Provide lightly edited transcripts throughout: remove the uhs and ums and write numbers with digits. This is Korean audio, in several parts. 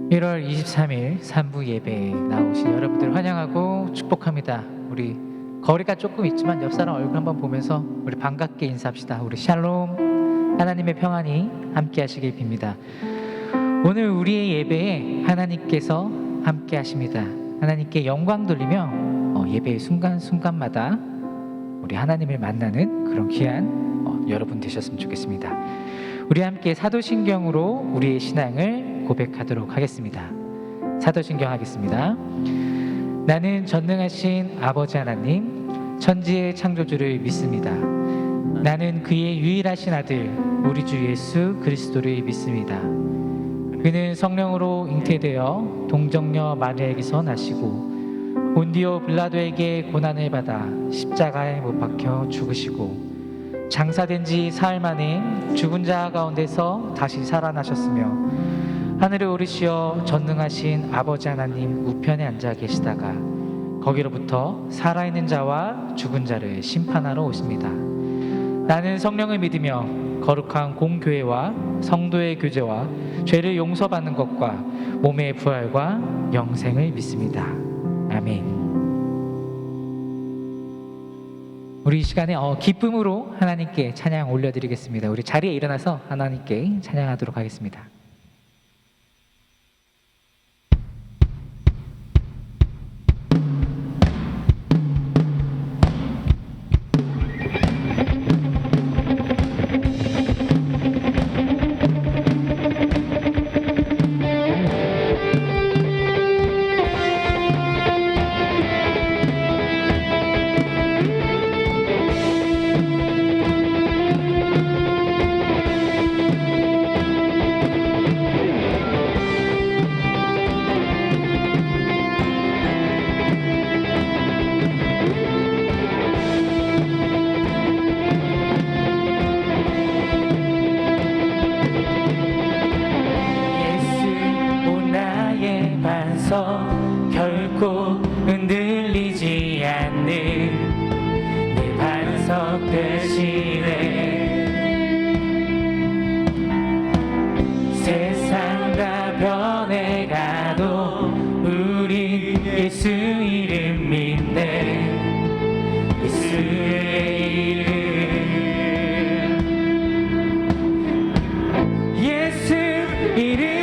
1월 23일 3부 예배에 나오신 여러분들 환영하고 축복합니다. 우리 거리가 조금 있지만 옆 사람 얼굴 한번 보면서 우리 반갑게 인사합시다. 우리 샬롬, 하나님의 평안이 함께 하시길 빕니다. 오늘 우리의 예배에 하나님께서 함께 하십니다. 하나님께 영광 돌리며 예배의 순간순간마다 우리 하나님을 만나는 그런 귀한 여러분 되셨으면 좋겠습니다. 우리 함께 사도신경으로 우리의 신앙을 고백하도록 하겠습니다. 사도신경 하겠습니다. 나는 전능하신 아버지 하나님, 천지의 창조주를 믿습니다. 나는 그의 유일하신 아들 우리 주 예수 그리스도를 믿습니다. 그는 성령으로 잉태되어 동정녀 마리아에게서 나시고 본디오 빌라도에게 고난을 받아 십자가에 못 박혀 죽으시고 장사된 지 사흘 만에 죽은 자 가운데서 다시 살아나셨으며 하늘에 오르시어 전능하신 아버지 하나님 우편에 앉아 계시다가 거기로부터 살아있는 자와 죽은 자를 심판하러 오십니다. 나는 성령을 믿으며 거룩한 공교회와 성도의 교제와 죄를 용서받는 것과 몸의 부활과 영생을 믿습니다. 아멘. 우리 이 시간에 기쁨으로 하나님께 찬양 올려드리겠습니다. 우리 자리에 일어나서 하나님께 찬양하도록 하겠습니다. 결코 흔들리지 않는 내 반석 대신에 세상과 변해가도 우린 예수 이름 믿네. 예수의 이름, 예수 이름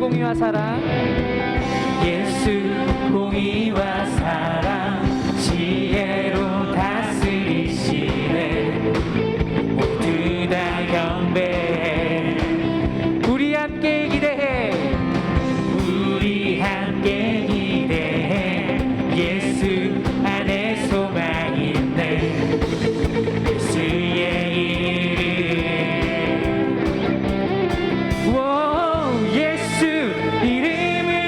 공의와 사랑, 예수 공의와 사랑 지혜로 다스리시네. 모두 다 경배해. 우리 함께 기대해. 우리 함께 기대해. 예수 안에 소망 있네. 예수의 이름, 예수 이름을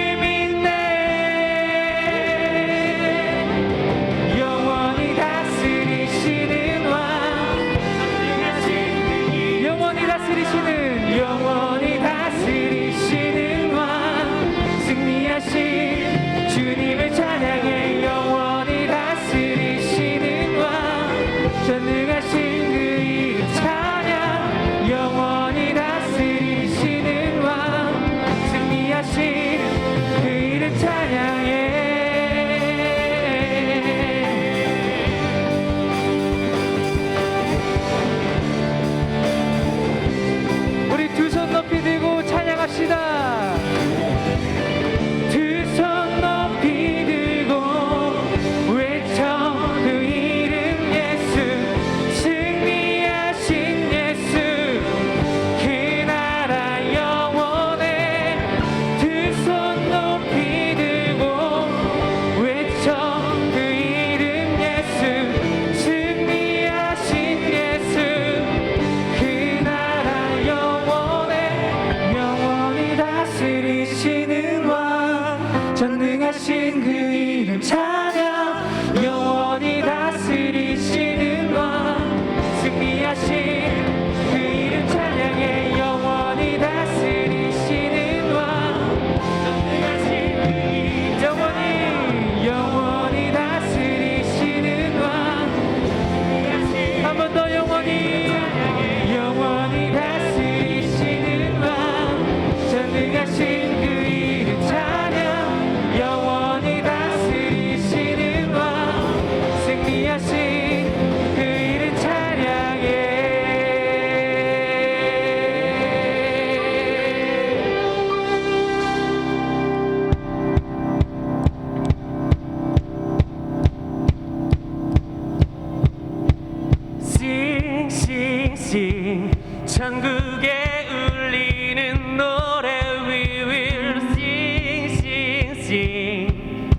sing 천국에 울리는 노래 We will sing sing sing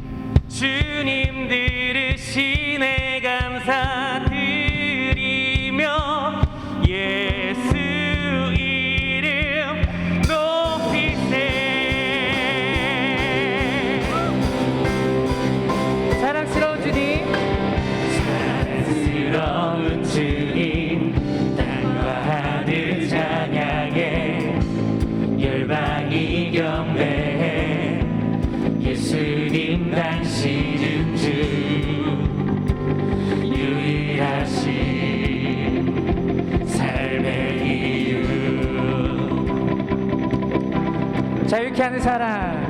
주님 들으시네 감사드리며 예수 이름 높이세 사랑스러운 주님 사랑스러운 주님 땅과 하늘 찬양해 열방이 경배해 예수님 당신은 주 유일하신 삶의 이유 자유케 하는 사랑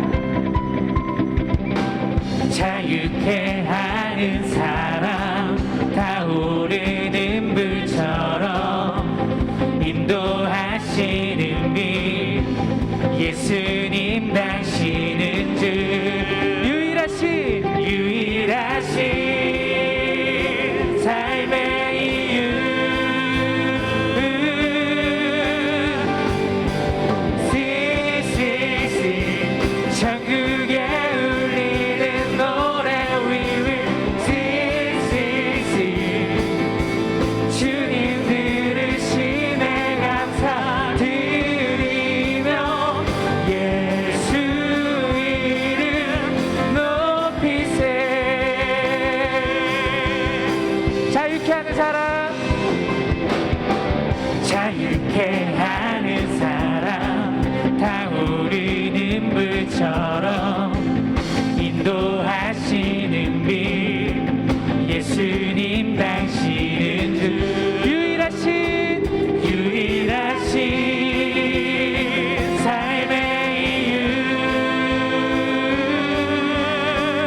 자유케 하는 사람 타오르는 불처럼 인도하시는 빛 예수님 당신은 주 유일하신 삶의 이유 시시시 천국에 울리는 노래 We will 시시시 주님 들으시네 감사드리며 예수 이름 높이세 자유케 하는 사랑 자유케 하는 사람 타오르는 불처럼 인도하시는 빛 예수님 당신은 주 유일하신 삶의 이유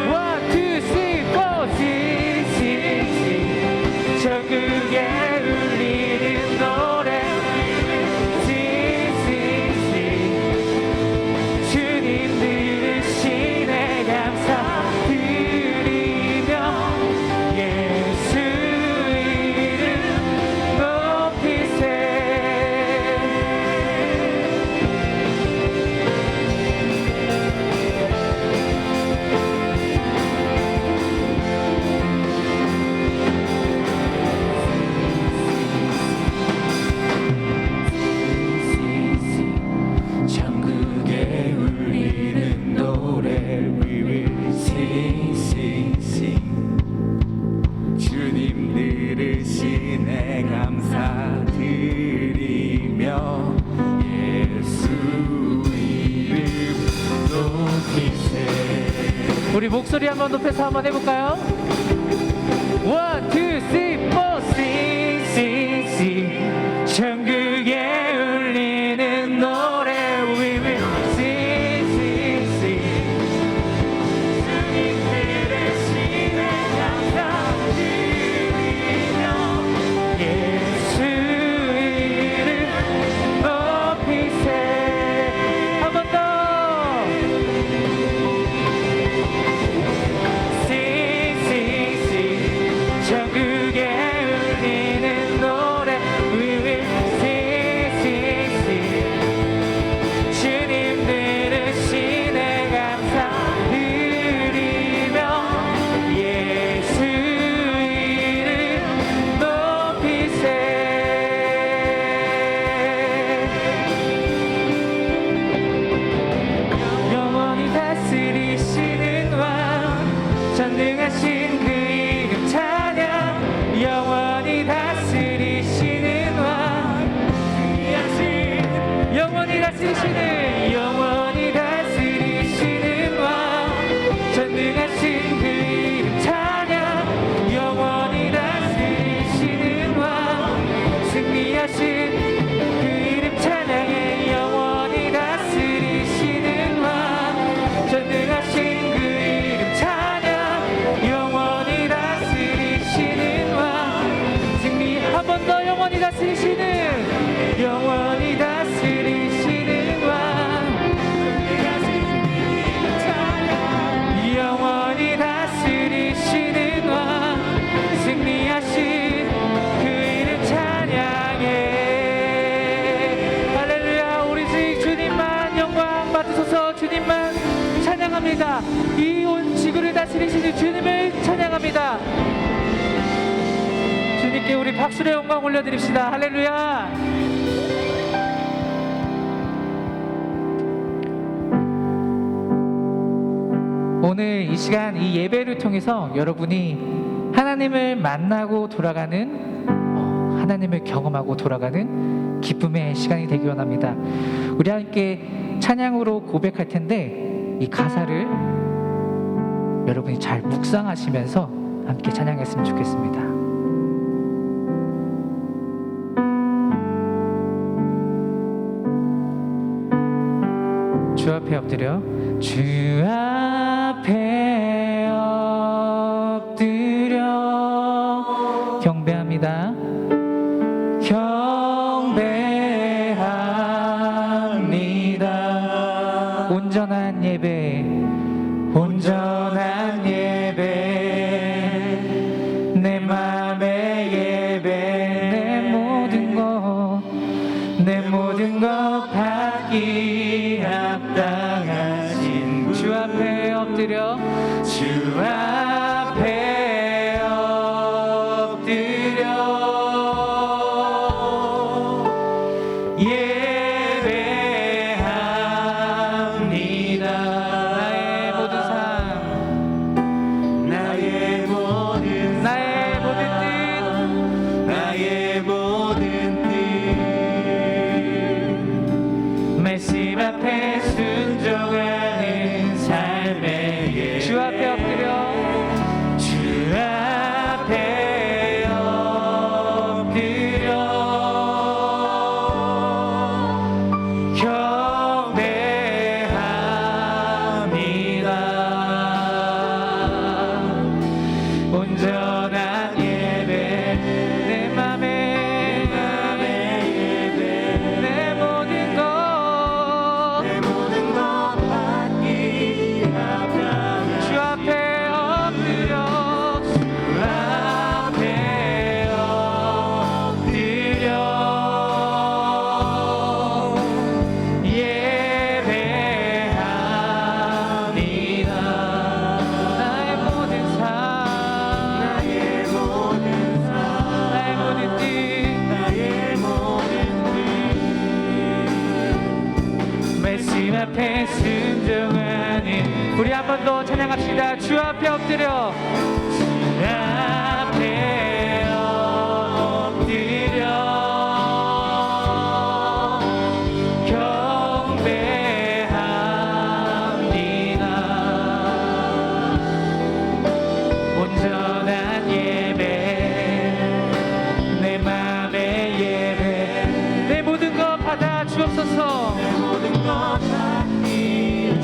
One, two, three, four, 천국에 울리는 노래 시시시 주님 들으시네 감사드리며 예수 이름 높이세 천국에 울리는 노래 We will sing sing sing 주님 들으시네 감사드리며 예수 이름 높이세 우리 목소리 한번 높여서 한번 해볼까요? One, two, three, four, sing sing sing 천국에 울리는 노래 We will sing sing sing 주님 들으시네 감사드리며 예수 이름 높이세 한 번 더. sing sing sing 천국에 울리는 노래 We will sing sing sing 주님 들으시네 감사드리며 예수 이름 높이세 영원히 다스리시는 왕 전능하신 그 이름 찬양 영원히 다스리시는 왕 영원히 다스리시는 왕 전능하신 그 이름 찬양 영원히 다스리시는 왕 승리하신 그 이름 찬양해 영원히 다스리시는 왕 전능하신 그 이름 찬양 영원히 다스리시는 왕 승리 한 번 더 영원히 다스리시는 왕 영원히 다스리시는 왕 승리하신 그 이름 찬양해 하나님만 찬양합니다. 이 온 지구를 다스리시는 주님을 찬양합니다. 주님께 우리 박수의 영광 올려드립시다. 할렐루야. 오늘 이 시간 이 예배를 통해서 여러분이 하나님을 만나고 돌아가는 하나님을 경험하고 돌아가는 기쁨의 시간이 되기 원합니다. 우리 함께 찬양으로 고백할 텐데 이 가사를 여러분이 잘 묵상하시면서 함께 찬양했으면 좋겠습니다. 주 앞에 엎드려 주 앞에 엎드려 경배합니다. 경배합니다. 온전한 예배, 온전한 예배, 내 맘의 예배, 내 모든 것 받기 합당하신 주 앞에 엎드려 주 앞에 엎드려 예배합니다. 나의 모든 삶, 나의 모든 뜻, 나의 모든 뜻, 말씀 앞에 순종하는 삶의 예배. 주 앞에 엎드려 주 앞에 엎드려 경배합니다. 온전한 예배, 내 맘의 예배, 내 모든 것 받기 합당한 주 앞에 엎드려 주 앞에 엎드려 예배합니다. 나의 모든 삶, 나의 모든 뜻, 말씀 앞에 순종하는 우리 한 번 더 찬양합시다. 주 앞에 엎드려 주 앞에 엎드려 경배합니다. 온전한 예배, 내 맘의 예배, 내 모든 것 받아 주옵소서.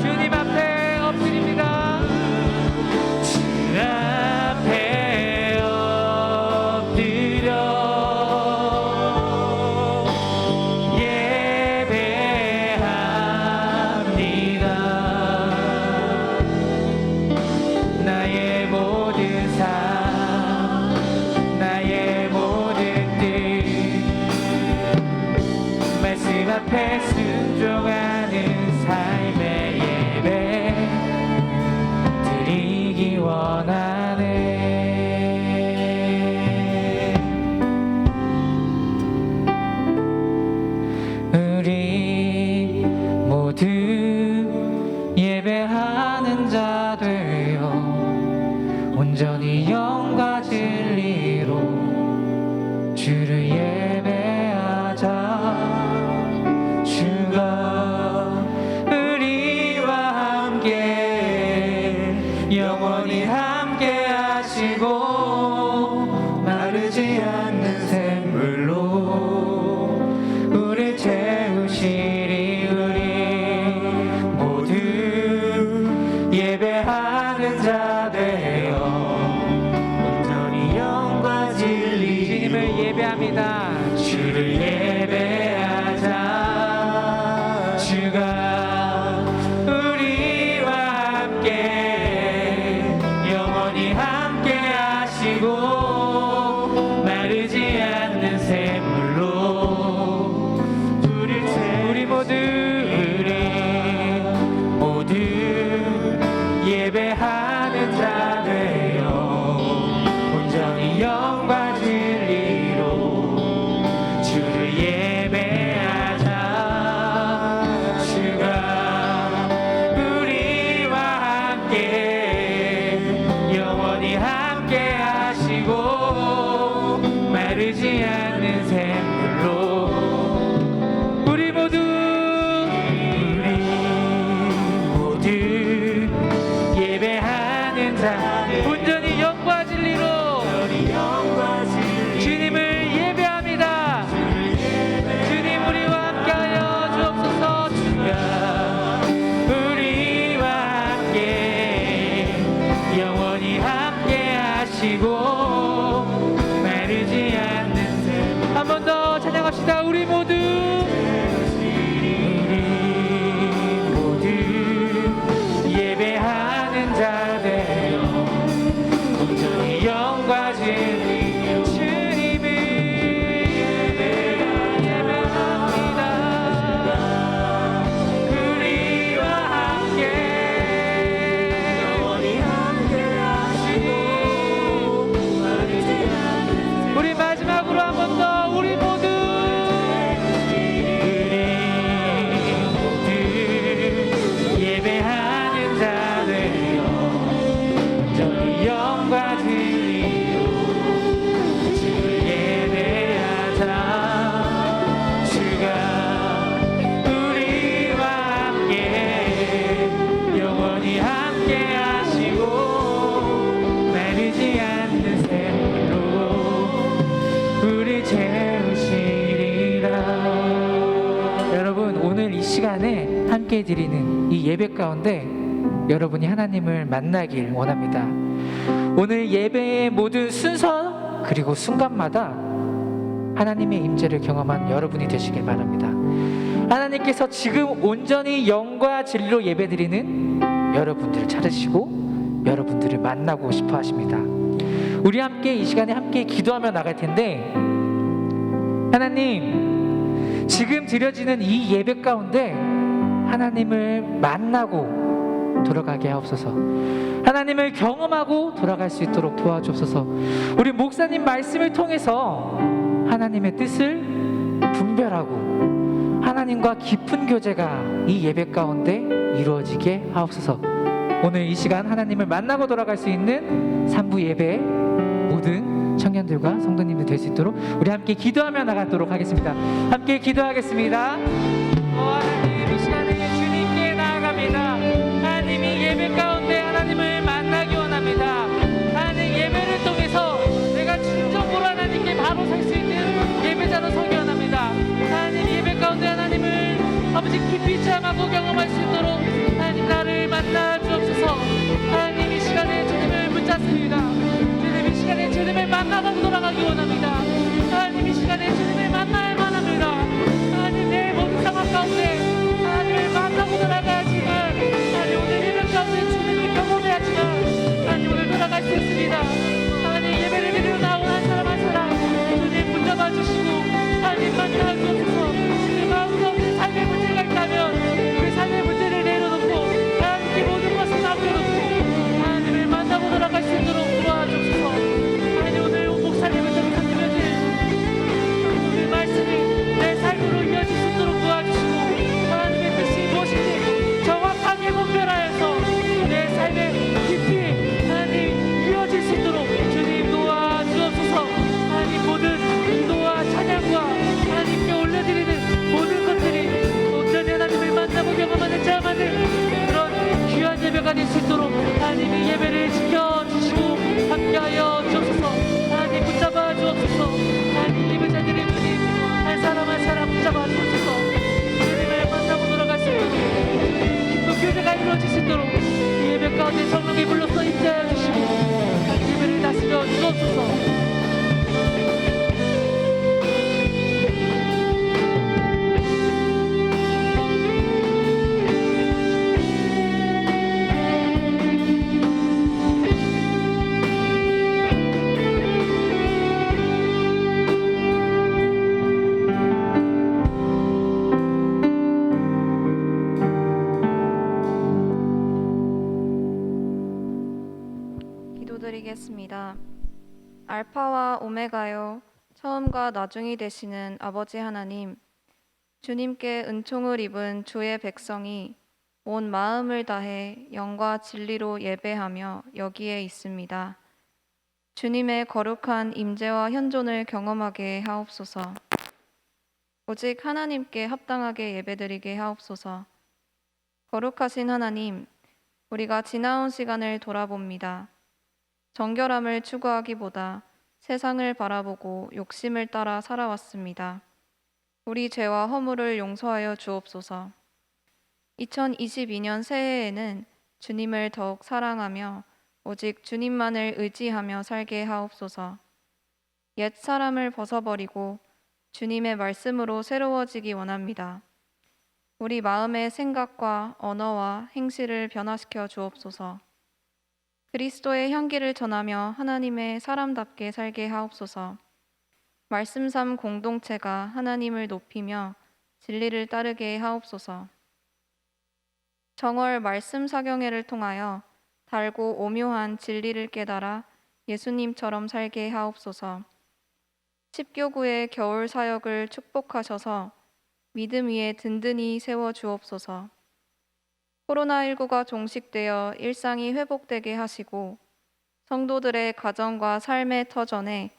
주님 앞에 엎드립니다. 주 앞에 엎드려 예배합니다. 나의 모든 삶, 나의 모든 뜻, 말씀 앞에 순종하는 삶의 예배 드리기 원하네. 우리 모두 예배하는 자 되어 온전히 영과 진리로 주를 예배하자. 주가 기도합시다. 우리 모두 예배하는 자들 온전히 영과 진리 주님을 예배합니다. 우리와 함께 영원히 함께하시고 우리 마지막으로 한 번 더 우리 모두 예배하는 자들요 온전히 영과 진리로 주를 예배하자. 주가 우리와 함께 영원히 함께 하시고 마르지 않는 샘으로 우리 채우시리라. 여러분, 오늘 이 시간에 함께 드리는 이 예배 가운데 여러분이 하나님을 만나길 원합니다. 오늘 예배의 모든 순서 그리고 순간마다 하나님의 임재를 경험한 여러분이 되시길 바랍니다. 하나님께서 지금 온전히 영과 진리로 예배드리는 여러분들을 찾으시고 여러분들을 만나고 싶어 하십니다. 우리 함께 이 시간에 함께 기도하며 나갈 텐데, 하나님, 지금 드려지는 이 예배 가운데 하나님을 만나고 돌아가게 하옵소서. 하나님을 경험하고 돌아갈 수 있도록 도와주옵소서. 우리 목사님 말씀을 통해서 하나님의 뜻을 분별하고 하나님과 깊은 교제가 이 예배 가운데 이루어지게 하옵소서. 오늘 이 시간 하나님을 만나고 돌아갈 수 있는 3부 예배 모든 청년들과 성도님들 될 수 있도록 우리 함께 기도하며 나가도록 하겠습니다. 함께 기도하겠습니다. 하나님, 이 시간에 주님께 나아갑니다. 하나님이 예배 가운데 하나님을 만나기 원합니다. 하나님, 예배를 통해서 내가 진정으로 하나님께 바로 살 수 있는 예배자로 서기 원합니다. 하나님, 예배 가운데 하나님을 아버지 깊이 체험하고 경험할 수 있도록 하나님 나를 만나 주옵소서. 하나님, 이 시간에 주님을 붙잡습니다. 주님, 이 시간에 주님을 만나고 돌아가기 원합니다. 하나님, 이 시간에 주님을 만나야만 합니다. 하나님, 내 모든 상황 가운데 하나님을 만나고 돌아가야지만, 하나님 오늘 예배 가운데 주님을 경험해야지만 하나님 오늘 돌아갈 수 있습니다. 하나님, 예배를 드리러 나온 한 사람 한 사람 주님 붙잡아 주시고 하나님 만나 주옵소서. 내 마음 가운데 삶의 문제가 있다면 그 삶의 문제를 내려놓고 하나님께 모든 것을 남겨놓고 하나님을 만나고 돌아갈 수 있도록 도와주옵소서. 하나님, 오늘 목사님을 통해서 드려질 오늘 말씀이 내 삶으로 이어질 수 있도록 도와주시고 하나님의 뜻이 무엇인지 정확하게 분별하여서 내 삶에 깊이 하나님 이어질 수 있도록 주님 도와주옵소서. 하나님, 모든 기도와 찬양과 하나님께 올려드리는 모든 것들이 온전히 하나님을 만나고 경험하는 자만을 그런 귀한 예배가 될 수 있도록 하나님이 예배를 지켜주시고 함께하여 주옵소서. 하나님, 붙잡아 주옵소서. 하나님, 예배자들의 주님 한 사람 한 사람 붙잡아 주옵소서. 주님을 만나고 돌아갈 수 있도록 기쁜 교제가 이루어질 수 있도록 이 예배 가운데 성령이 불러서 임재하여 주시고 예배를 다스려 주옵소서. 기도드리겠습니다. 알파와 오메가요, 처음과 나중이 되시는 아버지 하나님, 주님께 은총을 입은 주의 백성이 온 마음을 다해 영과 진리로 예배하며 여기에 있습니다. 주님의 거룩한 임재와 현존을 경험하게 하옵소서. 오직 하나님께 합당하게 예배드리게 하옵소서. 거룩하신 하나님, 우리가 지나온 시간을 돌아봅니다. 정결함을 추구하기보다 세상을 바라보고 욕심을 따라 살아왔습니다. 우리 죄와 허물을 용서하여 주옵소서. 2022년 새해에는 주님을 더욱 사랑하며 오직 주님만을 의지하며 살게 하옵소서. 옛 사람을 벗어버리고 주님의 말씀으로 새로워지기 원합니다. 우리 마음의 생각과 언어와 행실을 변화시켜 주옵소서. 그리스도의 향기를 전하며 하나님의 사람답게 살게 하옵소서. 말씀 삶 공동체가 하나님을 높이며 진리를 따르게 하옵소서. 정월 말씀 사경회를 통하여 달고 오묘한 진리를 깨달아 예수님처럼 살게 하옵소서. 십교구의 겨울 사역을 축복하셔서 믿음 위에 든든히 세워 주옵소서. 코로나19가 종식되어 일상이 회복되게 하시고 성도들의 가정과 삶의 터전에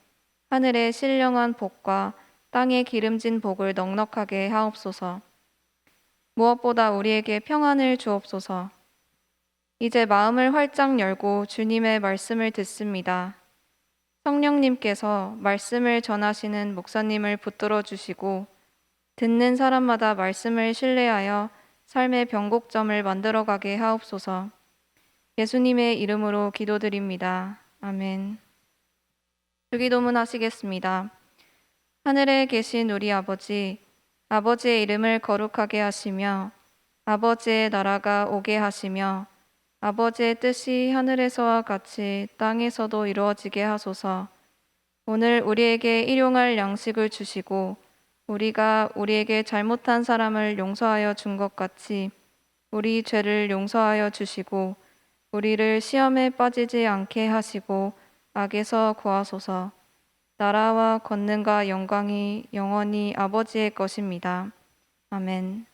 하늘의 신령한 복과 땅의 기름진 복을 넉넉하게 하옵소서. 무엇보다 우리에게 평안을 주옵소서. 이제 마음을 활짝 열고 주님의 말씀을 듣습니다. 성령님께서 말씀을 전하시는 목사님을 붙들어 주시고 듣는 사람마다 말씀을 신뢰하여 삶의 변곡점을 만들어가게 하옵소서. 예수님의 이름으로 기도드립니다. 아멘. 주기도문 하시겠습니다. 하늘에 계신 우리 아버지, 아버지의 이름을 거룩하게 하시며 아버지의 나라가 오게 하시며 아버지의 뜻이 하늘에서와 같이 땅에서도 이루어지게 하소서. 오늘 우리에게 일용할 양식을 주시고 우리가 우리에게 잘못한 사람을 용서하여 준 것 같이 우리 죄를 용서하여 주시고 우리를 시험에 빠지지 않게 하시고 악에서 구하소서. 나라와 권능과 영광이 영원히 아버지의 것입니다. 아멘.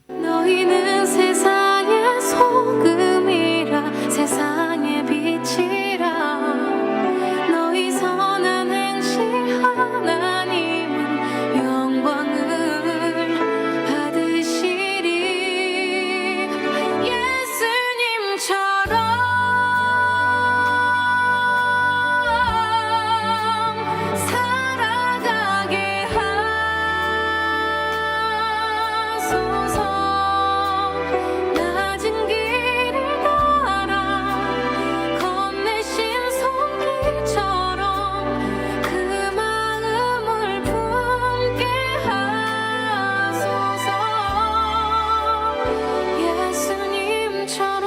너희는 세상의 소금이라 세상의 빛이라 너희 선한 행실 하나님은 영광을 받으시리. 예수님처럼 살아가게 하소서. 낮은 길을 걸어 건네신 손길처럼 그 마음을 품게 하소서. 예수님처럼.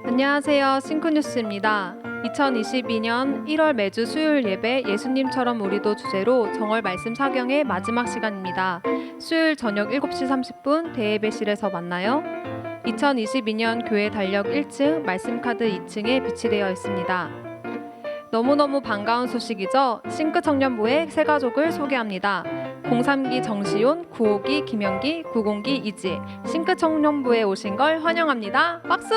안녕하세요. 싱크뉴스입니다. 2022년 1월 매주 수요일 예배 예수님처럼 우리도 주제로 정월 말씀 사경의 마지막 시간입니다. 수요일 저녁 7시 30분 대예배실에서 만나요. 2022년 교회 달력 1층, 말씀카드 2층에 비치되어 있습니다. 너무너무 반가운 소식이죠. 싱크 청년부의 세 가족을 소개합니다. 03기 정시온, 95기 김영기, 90기 이지. 싱크 청년부에 오신 걸 환영합니다. 박수!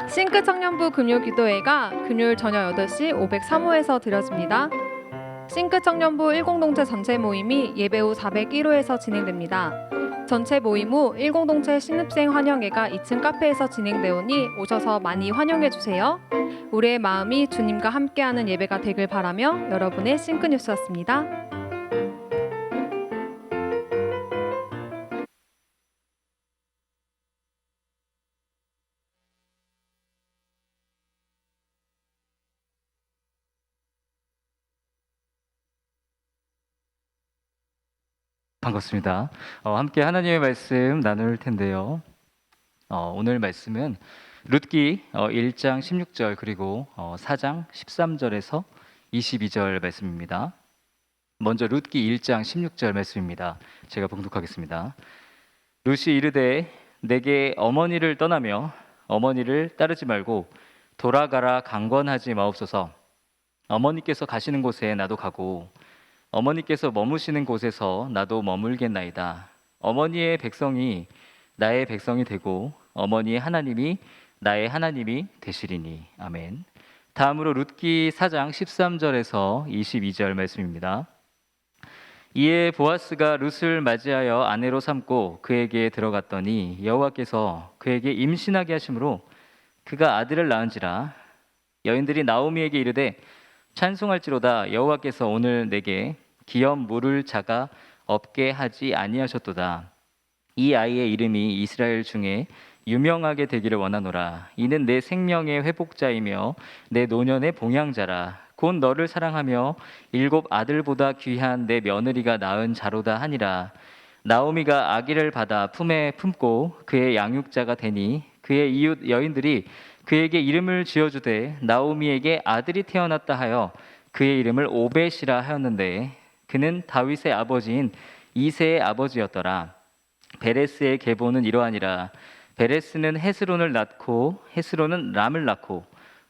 싱크 청년부 금요기도회가 금요일 저녁 8시 503호에서 드려집니다. 싱크 청년부 10동체 전체 모임이 예배 후 401호에서 진행됩니다. 전체 모임 후 10동체 신입생 환영회가 2층 카페에서 진행되오니 오셔서 많이 환영해주세요. 우리의 마음이 주님과 함께하는 예배가 되길 바라며 여러분의 싱크뉴스였습니다. 반갑습니다. 함께 하나님의 말씀 나눌 텐데요. 오늘 말씀은 룻기 1장 16절 그리고 4장 13절에서 22절 말씀입니다. 먼저 룻기 1장 16절 말씀입니다. 제가 봉독하겠습니다. 룻이 이르되 내게 어머니를 떠나며 어머니를 따르지 말고 돌아가라 강권하지 마옵소서. 어머니께서 가시는 곳에 나도 가고 어머니께서 머무시는 곳에서 나도 머물겠나이다. 어머니의 백성이 나의 백성이 되고 어머니의 하나님이 나의 하나님이 되시리니. 아멘. 다음으로 룻기 4장 13절에서 22절 말씀입니다. 이에 보아스가 룻을 맞이하여 아내로 삼고 그에게 들어갔더니 여호와께서 그에게 임신하게 하심으로 그가 아들을 낳은지라. 여인들이 나오미에게 이르되 찬송할지로다. 여호와께서 오늘 내게 기업 물을 자가 없게 하지 아니하셨도다. 이 아이의 이름이 이스라엘 중에 유명하게 되기를 원하노라. 이는 내 생명의 회복자이며 내 노년의 봉양자라. 곧 너를 사랑하며 7 아들보다 귀한 내 며느리가 낳은 자로다 하니라. 나오미가 아기를 받아 품에 품고 그의 양육자가 되니 그의 이웃 여인들이 그에게 이름을 지어주되 나오미에게 아들이 태어났다 하여 그의 이름을 오벳이라 하였는데 그는 다윗의 아버지인 이새의 아버지였더라. 베레스의 계보는 이러하니라. 베레스는 헤스론을 낳고 헤스론은 람을 낳고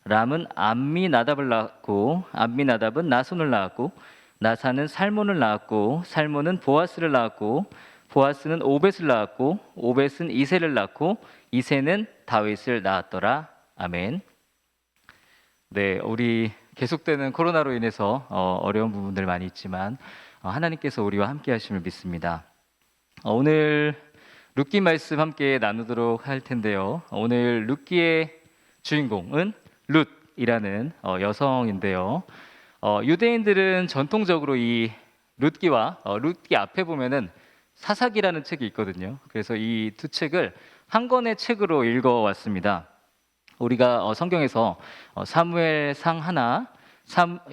람은 암미나답을 낳았고 암미나답은 나손을 낳았고 나산은 살몬을 낳았고 살몬은 보아스를 낳았고 보아스는 오벳을 낳았고 오벳은 이새를 낳고 이새는 다윗을 낳았더라. 아멘. 네, 우리 계속되는 코로나로 인해서 어려운 부분들 많이 있지만 하나님께서 우리와 함께 하심을 믿습니다. 오늘 룻기 말씀 함께 나누도록 할 텐데요. 오늘 룻기의 주인공은 룻이라는 여성인데요. 유대인들은 전통적으로 이 룻기와 룻기 앞에 보면은 사사기라는 책이 있거든요. 그래서 이 두 책을 한 권의 책으로 읽어왔습니다. 우리가 성경에서 사무엘상 하나,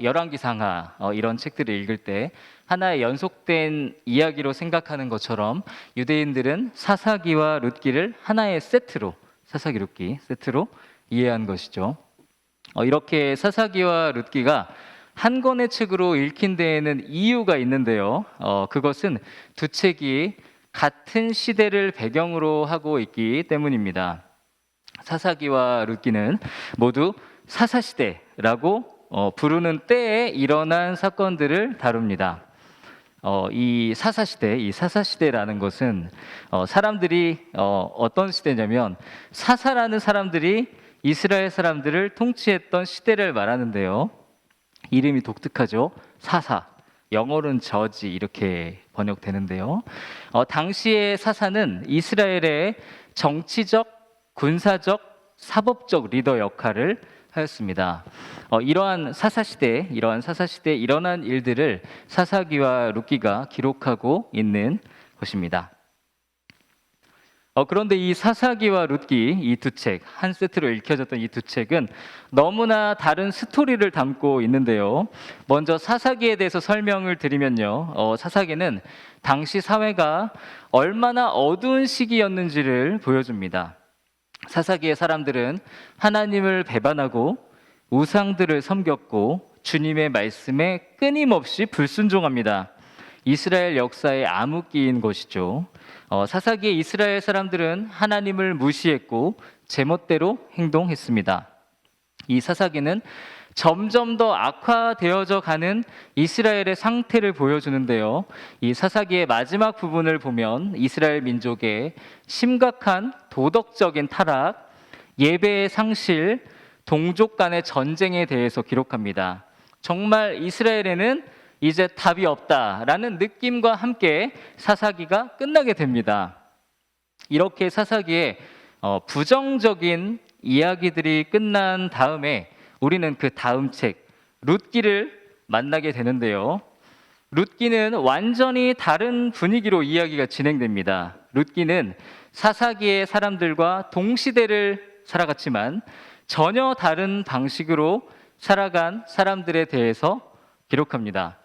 열왕기상 하 이런 책들을 읽을 때 하나의 연속된 이야기로 생각하는 것처럼 유대인들은 사사기와 룻기를 하나의 세트로 사사기 룻기 세트로 이해한 것이죠. 이렇게 사사기와 룻기가 한 권의 책으로 읽힌 데에는 이유가 있는데요. 그것은 두 책이 같은 시대를 배경으로 하고 있기 때문입니다. 사사기와 룻기는 모두 사사시대라고 부르는 때에 일어난 사건들을 다룹니다. 이 사사시대라는 것은 사람들이 어떤 시대냐면 사사라는 사람들이 이스라엘 사람들을 통치했던 시대를 말하는데요. 이름이 독특하죠. 사사. 영어로는 저지 이렇게 번역되는데요. 당시의 사사는 이스라엘의 정치적, 군사적, 사법적 리더 역할을 하였습니다. 이러한 사사시대에 일어난 일들을 사사기와 룻기가 기록하고 있는 것입니다. 그런데 이 사사기와 룻기 이 두 책, 한 세트로 읽혀졌던 이 두 책은 너무나 다른 스토리를 담고 있는데요. 먼저 사사기에 대해서 설명을 드리면요. 사사기는 당시 사회가 얼마나 어두운 시기였는지를 보여줍니다. 사사기의 사람들은 하나님을 배반하고 우상들을 섬겼고 주님의 말씀에 끊임없이 불순종합니다. 이스라엘 역사의 암흑기인 것이죠. 사사기의 이스라엘 사람들은 하나님을 무시했고 제멋대로 행동했습니다. 이 사사기는 점점 더 악화되어져 가는 이스라엘의 상태를 보여주는데요. 이 사사기의 마지막 부분을 보면 이스라엘 민족의 심각한 도덕적인 타락, 예배의 상실, 동족 간의 전쟁에 대해서 기록합니다. 정말 이스라엘에는 이제 답이 없다라는 느낌과 함께 사사기가 끝나게 됩니다. 이렇게 사사기의 부정적인 이야기들이 끝난 다음에 우리는 그 다음 책 룻기를 만나게 되는데요. 룻기는 완전히 다른 분위기로 이야기가 진행됩니다. 룻기는 사사기의 사람들과 동시대를 살아갔지만 전혀 다른 방식으로 살아간 사람들에 대해서 기록합니다.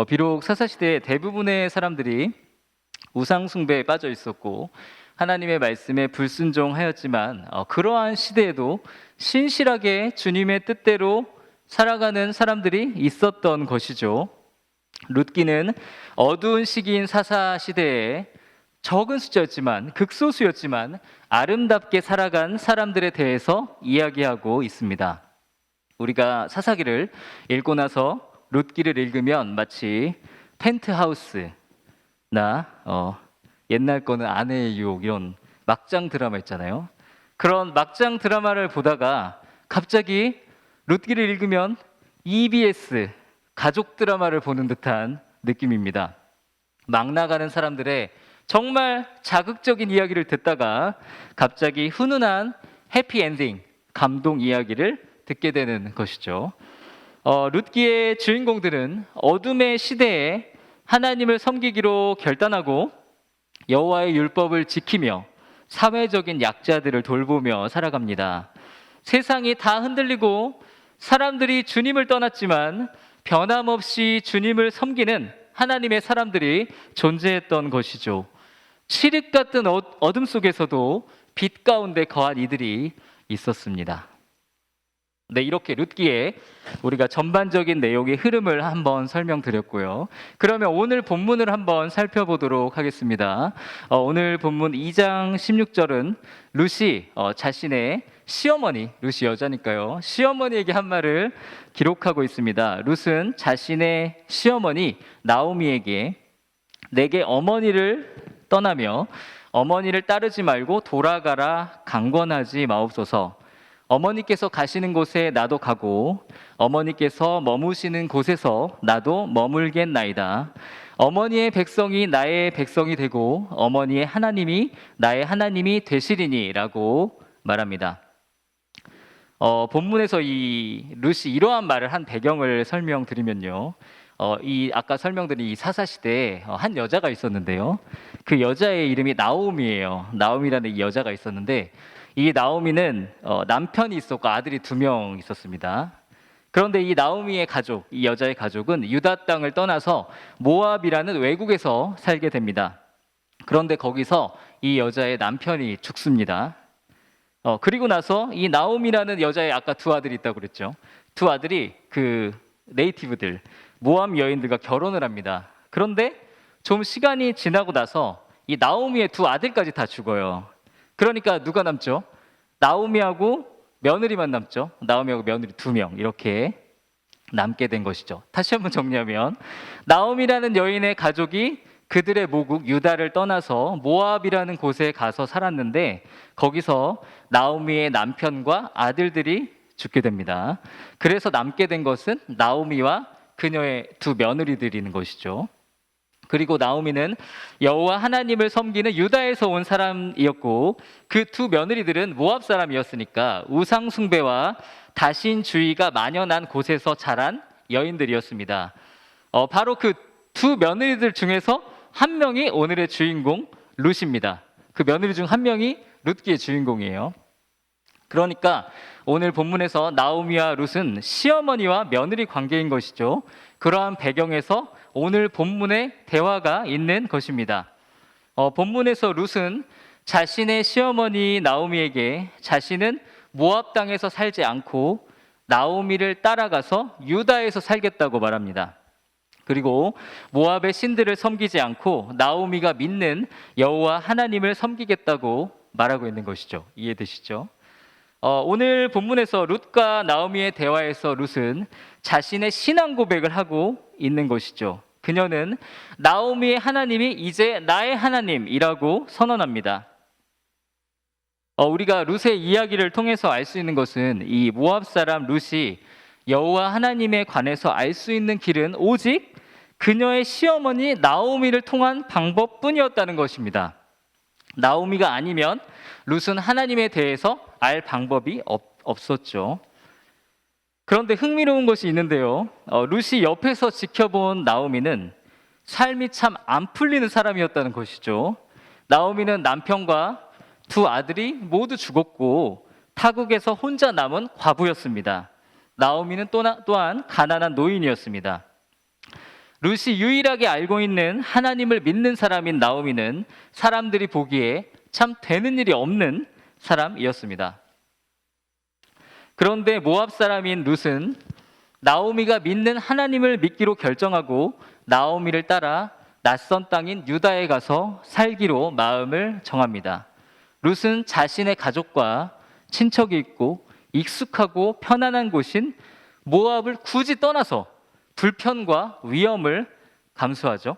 비록 사사시대의 대부분의 사람들이 우상숭배에 빠져 있었고 하나님의 말씀에 불순종하였지만 그러한 시대에도 신실하게 주님의 뜻대로 살아가는 사람들이 있었던 것이죠. 룻기는 어두운 시기인 사사시대에 적은 숫자였지만 극소수였지만 아름답게 살아간 사람들에 대해서 이야기하고 있습니다. 우리가 사사기를 읽고 나서 룻기를 읽으면 마치 펜트하우스나 옛날 거는 아내의 유혹 이런 막장 드라마 있잖아요. 그런 막장 드라마를 보다가 갑자기 룻기를 읽으면 EBS 가족 드라마를 보는 듯한 느낌입니다. 막 나가는 사람들의 정말 자극적인 이야기를 듣다가 갑자기 훈훈한 해피엔딩, 감동 이야기를 듣게 되는 것이죠. 룻기의 주인공들은 어둠의 시대에 하나님을 섬기기로 결단하고 여호와의 율법을 지키며 사회적인 약자들을 돌보며 살아갑니다. 세상이 다 흔들리고 사람들이 주님을 떠났지만 변함없이 주님을 섬기는 하나님의 사람들이 존재했던 것이죠. 칠흑 같은 어둠 속에서도 빛 가운데 거한 이들이 있었습니다. 네, 이렇게 룻기에 우리가 전반적인 내용의 흐름을 한번 설명드렸고요. 그러면 오늘 본문을 한번 살펴보도록 하겠습니다. 오늘 본문 2장 16절은 룻이 자신의 시어머니, 룻이 여자니까요, 시어머니에게 한 말을 기록하고 있습니다. 룻은 자신의 시어머니 나오미에게 내게 어머니를 떠나며 어머니를 따르지 말고 돌아가라 강권하지 마옵소서. 어머니께서 가시는 곳에 나도 가고 어머니께서 머무시는 곳에서 나도 머물겠나이다. 어머니의 백성이 나의 백성이 되고 어머니의 하나님이 나의 하나님이 되시리니라고 말합니다. 본문에서 이 룻이 이러한 말을 한 배경을 설명드리면요, 이 아까 설명드린 이 사사 시대에 한 여자가 있었는데요, 그 여자의 이름이 나오미예요. 나오미라는 이 여자가 있었는데 이 나오미는 남편이 있었고 아들이 2명 있었습니다. 그런데 이 나오미의 가족, 이 여자의 가족은 유다 땅을 떠나서 모압이라는 외국에서 살게 됩니다. 그런데 거기서 이 여자의 남편이 죽습니다. 그리고 나서 이 나오미라는 여자의 아까 2 아들이 있다고 그랬죠. 2 아들이 그 네이티브들, 모압 여인들과 결혼을 합니다. 그런데 좀 시간이 지나고 나서 이 나오미의 2 아들까지 다 죽어요. 그러니까 누가 남죠? 나오미하고 며느리만 남죠. 나오미하고 며느리 2명 이렇게 남게 된 것이죠. 다시 한번 정리하면 나오미라는 여인의 가족이 그들의 모국 유다를 떠나서 모압이라는 곳에 가서 살았는데 거기서 나오미의 남편과 아들들이 죽게 됩니다. 그래서 남게 된 것은 나오미와 그녀의 2 며느리들이는 것이죠. 그리고 나오미는 여호와 하나님을 섬기는 유다에서 온 사람이었고 그 2 며느리들은 모압 사람이었으니까 우상 숭배와 다신주의가 만연한 곳에서 자란 여인들이었습니다. 바로 그 2 며느리들 중에서 한 명이 오늘의 주인공 룻입니다. 그 며느리 중 한 명이 룻기의 주인공이에요. 그러니까 오늘 본문에서 나오미와 룻은 시어머니와 며느리 관계인 것이죠. 그러한 배경에서 오늘 본문의 대화가 있는 것입니다. 본문에서 룻은 자신의 시어머니 나오미에게 자신은 모압 땅에서 살지 않고 나오미를 따라가서 유다에서 살겠다고 말합니다. 그리고 모압의 신들을 섬기지 않고 나오미가 믿는 여호와 하나님을 섬기겠다고 말하고 있는 것이죠. 이해되시죠? 오늘 본문에서 룻과 나오미의 대화에서 룻은 자신의 신앙 고백을 하고 있는 것이죠. 그녀는 나오미의 하나님이 이제 나의 하나님이라고 선언합니다. 우리가 룻의 이야기를 통해서 알 수 있는 것은 이 모압 사람 룻이 여호와 하나님에 관해서 알 수 있는 길은 오직 그녀의 시어머니 나오미를 통한 방법뿐이었다는 것입니다. 나오미가 아니면 룻은 하나님에 대해서 알 방법이 없었죠. 그런데 흥미로운 것이 있는데요, 룻이 옆에서 지켜본 나오미는 삶이 참 안 풀리는 사람이었다는 것이죠. 나오미는 남편과 2 아들이 모두 죽었고 타국에서 혼자 남은 과부였습니다. 나오미는 또한 가난한 노인이었습니다. 룻이 유일하게 알고 있는 하나님을 믿는 사람인 나오미는 사람들이 보기에 참 되는 일이 없는 사람이었습니다. 그런데 모압 사람인 룻은 나오미가 믿는 하나님을 믿기로 결정하고 나오미를 따라 낯선 땅인 유다에 가서 살기로 마음을 정합니다. 룻은 자신의 가족과 친척이 있고 익숙하고 편안한 곳인 모압을 굳이 떠나서 불편과 위험을 감수하죠.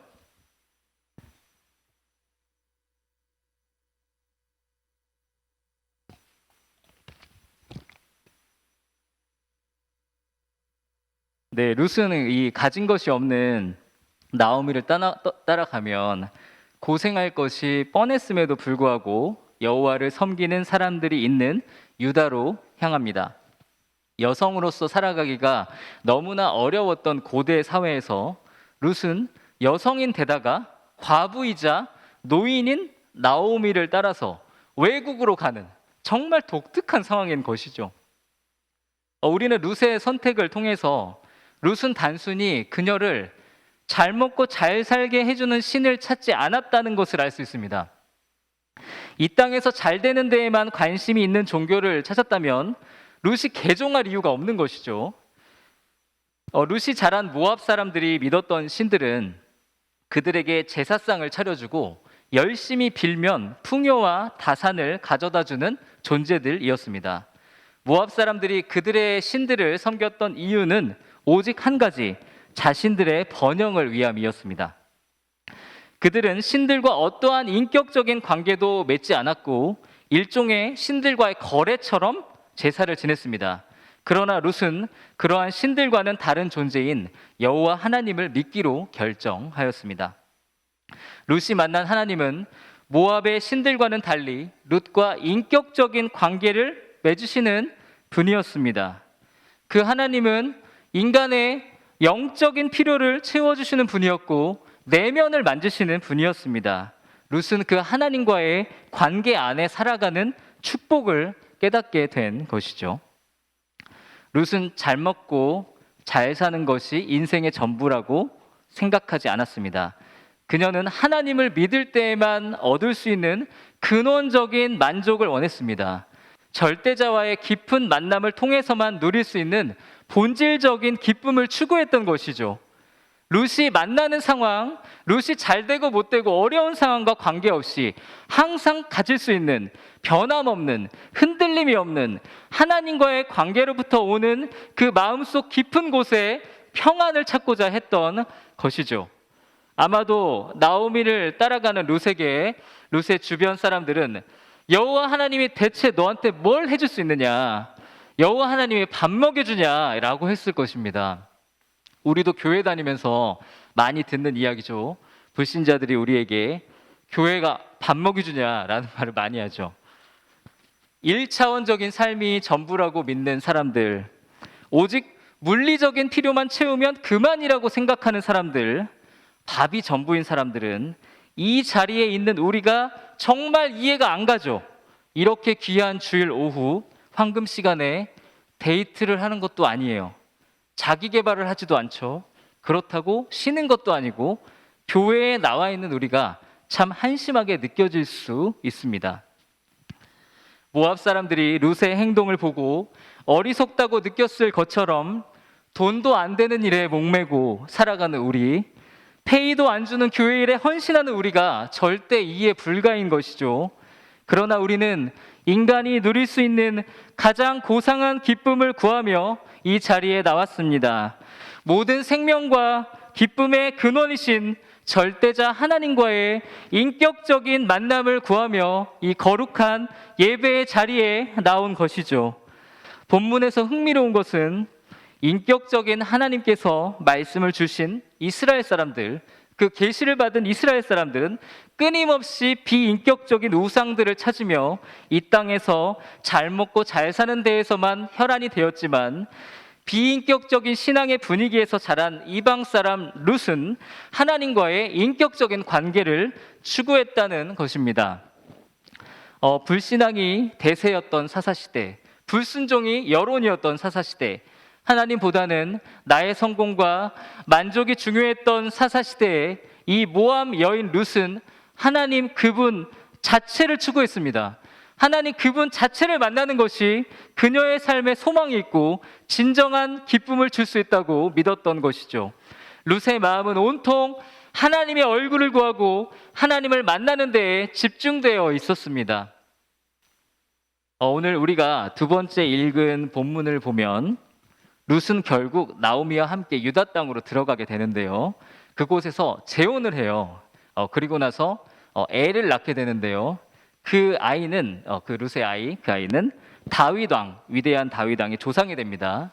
네, 룻은 이 가진 것이 없는 나오미를 따라가면 고생할 것이 뻔했음에도 불구하고 여호와를 섬기는 사람들이 있는 유다로 향합니다. 여성으로서 살아가기가 너무나 어려웠던 고대 사회에서 룻은 여성인 데다가 과부이자 노인인 나오미를 따라서 외국으로 가는 정말 독특한 상황인 것이죠. 우리는 룻의 선택을 통해서 룻은 단순히 그녀를 잘 먹고 잘 살게 해주는 신을 찾지 않았다는 것을 알 수 있습니다. 이 땅에서 잘 되는 데에만 관심이 있는 종교를 찾았다면 룻이 개종할 이유가 없는 것이죠. 룻이 자란 모압 사람들이 믿었던 신들은 그들에게 제사상을 차려주고 열심히 빌면 풍요와 다산을 가져다주는 존재들이었습니다. 모압 사람들이 그들의 신들을 섬겼던 이유는 오직 한 가지, 자신들의 번영을 위함이었습니다. 그들은 신들과 어떠한 인격적인 관계도 맺지 않았고 일종의 신들과의 거래처럼 제사를 지냈습니다. 그러나 룻은 그러한 신들과는 다른 존재인 여호와 하나님을 믿기로 결정하였습니다. 룻이 만난 하나님은 모압의 신들과는 달리 룻과 인격적인 관계를 맺으시는 분이었습니다. 그 하나님은 인간의 영적인 필요를 채워주시는 분이었고 내면을 만지시는 분이었습니다. 룻은 그 하나님과의 관계 안에 살아가는 축복을 깨닫게 된 것이죠. 룻은 잘 먹고 잘 사는 것이 인생의 전부라고 생각하지 않았습니다. 그녀는 하나님을 믿을 때에만 얻을 수 있는 근원적인 만족을 원했습니다. 절대자와의 깊은 만남을 통해서만 누릴 수 있는 본질적인 기쁨을 추구했던 것이죠. 룻이 만나는 상황, 룻이 잘 되고 못 되고 어려운 상황과 관계없이 항상 가질 수 있는 변함없는, 흔들림이 없는 하나님과의 관계로부터 오는 그 마음속 깊은 곳에 평안을 찾고자 했던 것이죠. 아마도 나오미를 따라가는 룻에게 룻의 주변 사람들은 여호와 하나님이 대체 너한테 뭘 해줄 수 있느냐, 여호와 하나님이 밥 먹여주냐라고 했을 것입니다. 우리도 교회 다니면서 많이 듣는 이야기죠. 불신자들이 우리에게 교회가 밥 먹여주냐라는 말을 많이 하죠. 1차원적인 삶이 전부라고 믿는 사람들, 오직 물리적인 필요만 채우면 그만이라고 생각하는 사람들, 밥이 전부인 사람들은 이 자리에 있는 우리가 정말 이해가 안 가죠. 이렇게 귀한 주일 오후 황금 시간에 데이트를 하는 것도 아니에요. 자기 개발을 하지도 않죠. 그렇다고 쉬는 것도 아니고 교회에 나와 있는 우리가 참 한심하게 느껴질 수 있습니다. 모압 사람들이 룻의 행동을 보고 어리석다고 느꼈을 것처럼 돈도 안 되는 일에 목매고 살아가는 우리, 페이도 안 주는 교회 일에 헌신하는 우리가 절대 이해 불가인 것이죠. 그러나 우리는 인간이 누릴 수 있는 가장 고상한 기쁨을 구하며 이 자리에 나왔습니다. 모든 생명과 기쁨의 근원이신 절대자 하나님과의 인격적인 만남을 구하며 이 거룩한 예배의 자리에 나온 것이죠. 본문에서 흥미로운 것은 인격적인 하나님께서 말씀을 주신 이스라엘 사람들, 그 계시를 받은 이스라엘 사람들은 끊임없이 비인격적인 우상들을 찾으며 이 땅에서 잘 먹고 잘 사는 데에서만 혈안이 되었지만 비인격적인 신앙의 분위기에서 자란 이방 사람 룻은 하나님과의 인격적인 관계를 추구했다는 것입니다. 불신앙이 대세였던 사사시대, 불순종이 여론이었던 사사시대, 하나님보다는 나의 성공과 만족이 중요했던 사사시대에 이 모압 여인 룻은 하나님 그분 자체를 추구했습니다. 하나님 그분 자체를 만나는 것이 그녀의 삶에 소망이 있고 진정한 기쁨을 줄 수 있다고 믿었던 것이죠. 룻의 마음은 온통 하나님의 얼굴을 구하고 하나님을 만나는 데에 집중되어 있었습니다. 오늘 우리가 두 번째 읽은 본문을 보면 룻은 결국 나오미와 함께 유다 땅으로 들어가게 되는데요. 그곳에서 재혼을 해요. 그리고 나서 애를 낳게 되는데요. 그 아이는 그 룻의 아이, 그 아이는 다윗 왕, 위대한 다윗 왕의 조상이 됩니다.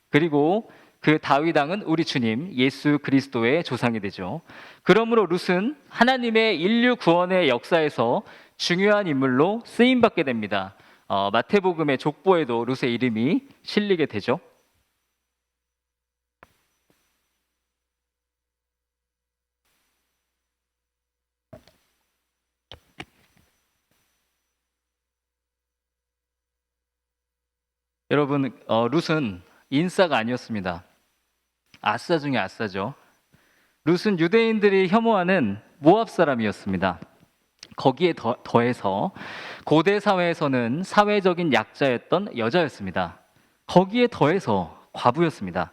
그리고 그 다윗 왕은 우리 주님 예수 그리스도의 조상이 되죠. 그러므로 룻은 하나님의 인류 구원의 역사에서 중요한 인물로 쓰임 받게 됩니다. 마태복음의 족보에도 룻의 이름이 실리게 되죠. 여러분, 룻은 인싸가 아니었습니다. 아싸 중에 아싸죠. 룻은 유대인들이 혐오하는 모압 사람이었습니다. 거기에 더해서 고대 사회에서는 사회적인 약자였던 여자였습니다. 거기에 더해서 과부였습니다.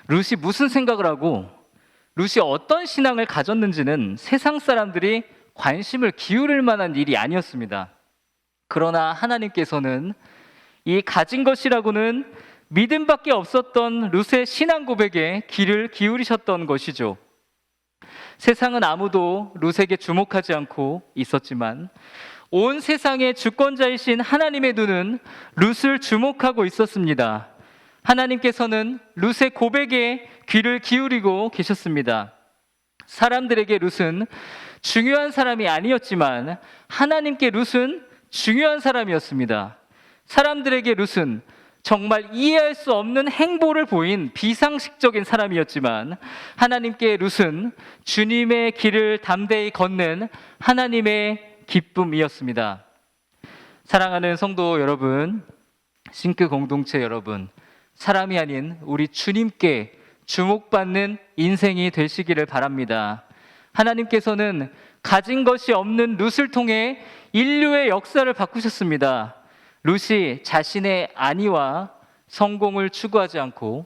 룻이 무슨 생각을 하고 룻이 어떤 신앙을 가졌는지는 세상 사람들이 관심을 기울일 만한 일이 아니었습니다. 그러나 하나님께서는 이 가진 것이라고는 믿음밖에 없었던 룻의 신앙 고백에 귀를 기울이셨던 것이죠. 세상은 아무도 룻에게 주목하지 않고 있었지만 온 세상의 주권자이신 하나님의 눈은 룻을 주목하고 있었습니다. 하나님께서는 룻의 고백에 귀를 기울이고 계셨습니다. 사람들에게 룻은 중요한 사람이 아니었지만 하나님께 룻은 중요한 사람이었습니다. 사람들에게 룻은 정말 이해할 수 없는 행보를 보인 비상식적인 사람이었지만 하나님께 룻은 주님의 길을 담대히 걷는 하나님의 기쁨이었습니다. 사랑하는 성도 여러분, 싱크 공동체 여러분, 사람이 아닌 우리 주님께 주목받는 인생이 되시기를 바랍니다. 하나님께서는 가진 것이 없는 룻을 통해 인류의 역사를 바꾸셨습니다. 룻이 자신의 안위와 성공을 추구하지 않고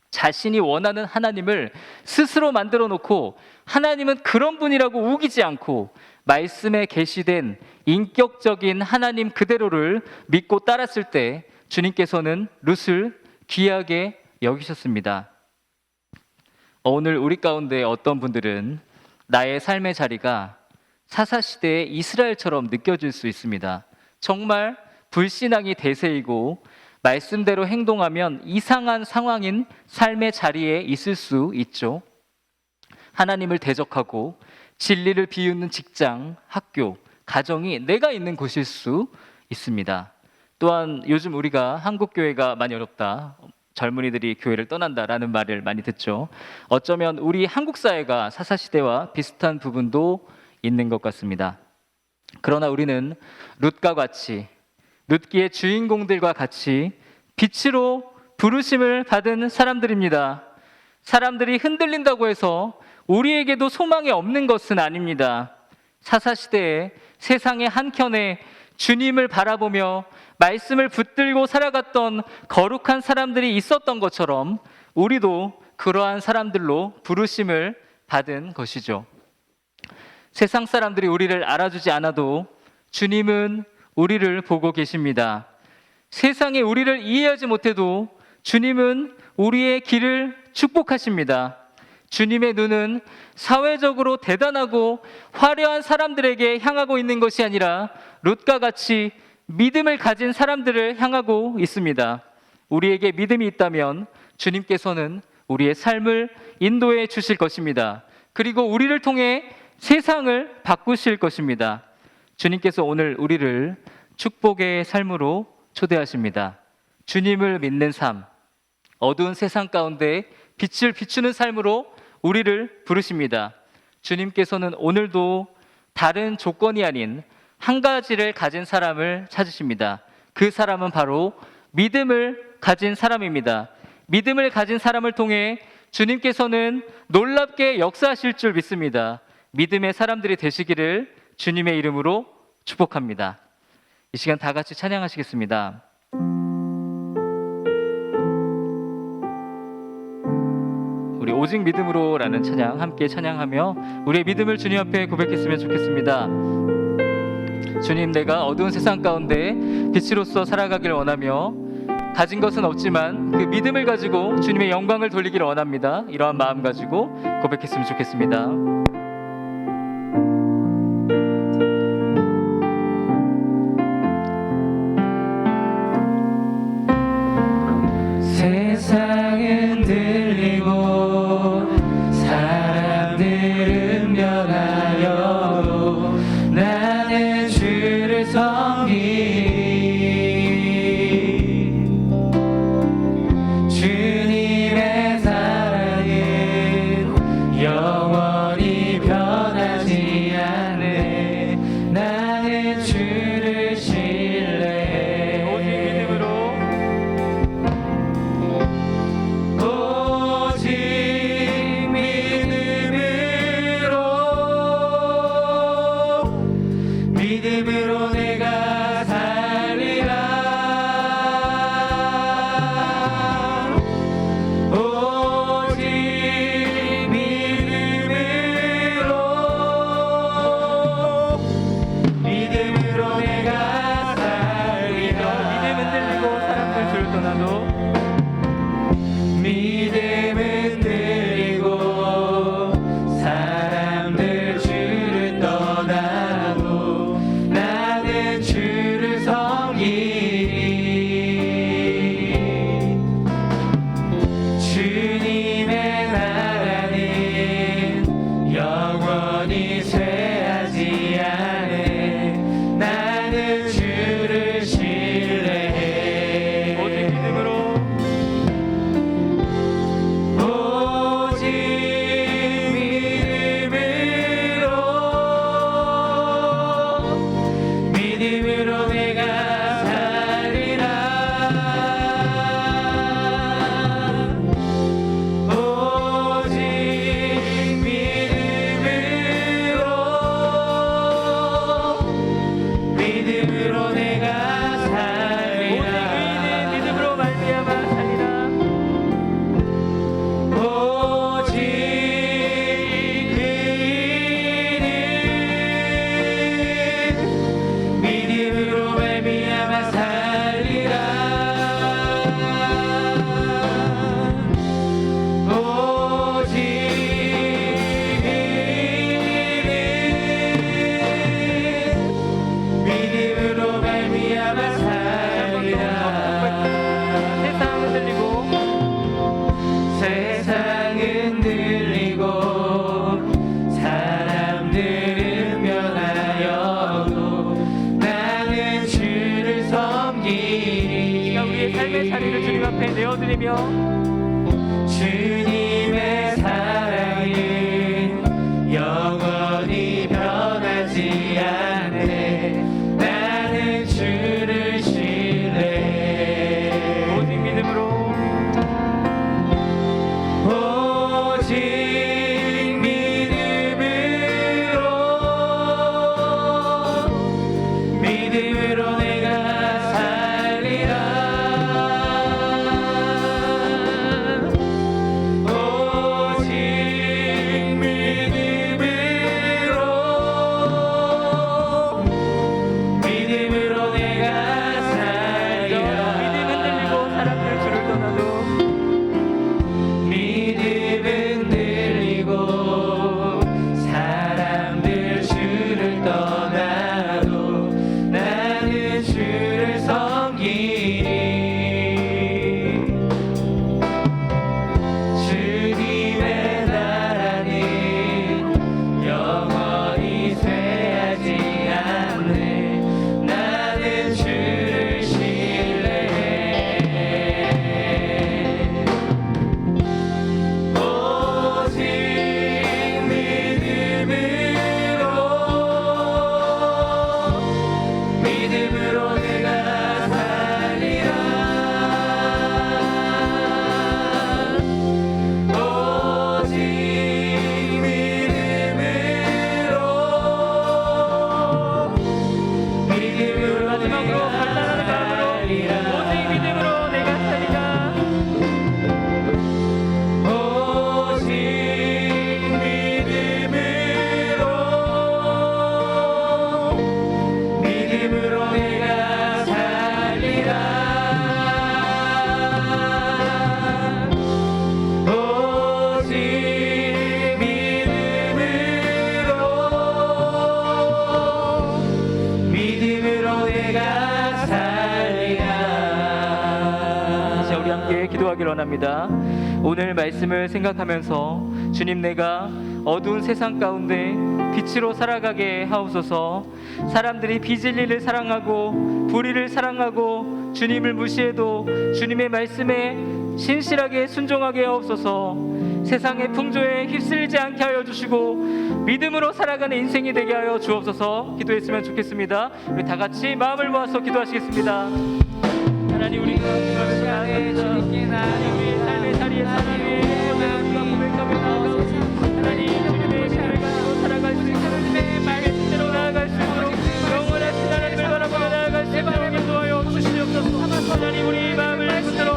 자신이 원하는 하나님을 스스로 만들어 놓고 하나님은 그런 분이라고 우기지 않고 말씀에 계시된 인격적인 하나님 그대로를 믿고 따랐을 때 주님께서는 룻을 귀하게 여기셨습니다. 오늘 우리 가운데 어떤 분들은 나의 삶의 자리가 사사시대의 이스라엘처럼 느껴질 수 있습니다. 정말 불신앙이 대세이고 말씀대로 행동하면 이상한 상황인 삶의 자리에 있을 수 있죠. 하나님을 대적하고 진리를 비웃는 직장, 학교, 가정이 내가 있는 곳일 수 있습니다. 또한 요즘 우리가 한국 교회가 많이 어렵다, 젊은이들이 교회를 떠난다라는 말을 많이 듣죠. 어쩌면 우리 한국 사회가 사사시대와 비슷한 부분도 있는 것 같습니다. 그러나 우리는 룻과 같이, 룻기의 주인공들과 같이 빛으로 부르심을 받은 사람들입니다. 사람들이 흔들린다고 해서 우리에게도 소망이 없는 것은 아닙니다. 사사시대에 세상의 한켠에 주님을 바라보며 말씀을 붙들고 살아갔던 거룩한 사람들이 있었던 것처럼 우리도 그러한 사람들로 부르심을 받은 것이죠. 세상 사람들이 우리를 알아주지 않아도 주님은 우리를 보고 계십니다. 세상이 우리를 이해하지 못해도 주님은 우리의 길을 축복하십니다. 주님의 눈은 사회적으로 대단하고 화려한 사람들에게 향하고 있는 것이 아니라 룻과 같이 믿음을 가진 사람들을 향하고 있습니다. 우리에게 믿음이 있다면 주님께서는 우리의 삶을 인도해 주실 것입니다. 그리고 우리를 통해 세상을 바꾸실 것입니다. 주님께서 오늘 우리를 축복의 삶으로 초대하십니다. 주님을 믿는 삶, 어두운 세상 가운데 빛을 비추는 삶으로 우리를 부르십니다. 주님께서는 오늘도 다른 조건이 아닌 한 가지를 가진 사람을 찾으십니다. 그 사람은 바로 믿음을 가진 사람입니다. 믿음을 가진 사람을 통해 주님께서는 놀랍게 역사하실 줄 믿습니다. 믿음의 사람들이 되시기를 주님의 이름으로 축복합니다. 이 시간 다 같이 찬양하시겠습니다. 우리 오직 믿음으로라는 찬양 함께 찬양하며 우리의 믿음을 주님 앞에 고백했으면 좋겠습니다. 주님, 내가 어두운 세상 가운데 빛으로서 살아가길 원하며 가진 것은 없지만 그 믿음을 가지고 주님의 영광을 돌리기를 원합니다. 이러한 마음 가지고 고백했으면 좋겠습니다. 세상 섬기리. 주님의 사랑은 영원히 변하지 않네. 나는 주를 신뢰해. 오직 믿음으로 내가 살리라. 오직 믿음으로 내가 살리라. 믿음은 들리고 사람들 줄을 떠나도 믿음은 들리고 사람들 줄을 떠나도 나는 주를 섬기리. 주님의 나라는 영원히 쇠하지 않네. 나는 주를 신뢰해. 오직 믿음으로 믿음으로 내가 살리라. 오직 믿음으로 내가 살리라. 믿음으로 말미암아 살리라. 오직 믿음으로 말미암아 살리라. 오직 믿음으로 말미암아 살리라. 세상은 들리고 사람들은 변하여도 나는 주를 섬기리. 우리의 삶의 자리를 주님 앞에 내어드리며 주님의 사랑은 영원히 변하지 않네. 나는 주를 신뢰해. 오직 믿음으로 오직 믿음으로 내가 살리라. 오직 믿음으로 내가 살리라. 믿음은 들리고 사람들 줄을 떠나도 믿음은 들리고 사람들 주를 떠나도 나는 주를 섬기리. 주님의 나라는 영원히 쇠하지 않네. 나는 주를 신뢰해. 오직 믿음으로 내가 살리라. 오직 믿음으로 마지막으로 간단한 마음으로 오직 믿음으로 내가 살리라. 오직 믿음으로 내가 살리라. 오직 믿음으로 내가 살리라. 자, 우리 함께 기도하길 원합니다. 오늘 말씀을 생각하면서 주님, 내가 어두운 세상 가운데 빛으로 살아가게 하옵소서. 사람들이 비진리를 사랑하고 불의를 사랑하고 주님을 무시해도 주님의 말씀에 신실하게 순종하게 하옵소서. 세상의 풍조에 휩쓸리지 않게 하여 주시고 믿음으로 살아가는 인생이 되게 하여 주옵소서. 기도했으면 좋겠습니다. 우리 다 같이 마음을 모아서 기도하시겠습니다. 하나님, 우리가 시간에 주님께 우리의 삶의 자리에 하나님의 우리가 고백하며 나아가옵소서. 하나님, 주님의 믿음을 가지고 살아갈 수 있는 말씀대로 나아갈 수 있도록 영원하신 하나님을 바라보며 나아갈 수 있도록 인도하여 주시옵소서. 하나님, 우리 마음을 붙들어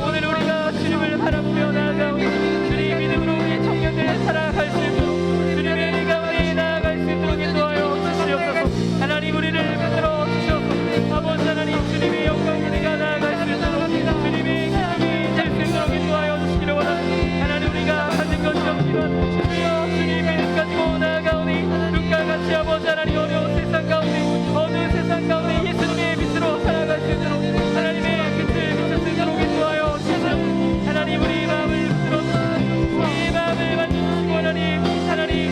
오늘 우리가 주님을 바라보며 나아가오니 주님 믿음으로 우리 청년들 살아갈 수 있도록 주님의 일 가운데 나아갈 수 있도록 인도하여 주시옵소서. 하나님, 우리를 붙들어 주시옵소서. 아버지 하나님, 주님의 영광 우리가 나아갈 수 있도록 주님의 힘이 될 수 있도록 인도하여 주시기를 원합니다. 하나님, 우리가 가진 것이 없지만 주여 주님 믿음 가지고 나아가오니 눈과 같이 아버지 하나님 어려운 세상 가운데 어두운 세상 가운데 예수님의 빛으로 살아갈 수 있도록 하나님의 빛을 비출 수 있도록 인도하여 주시옵소서. 하나님, 우리 마음을 붙들어 주시고 우리 마음을 만져주시고 하나님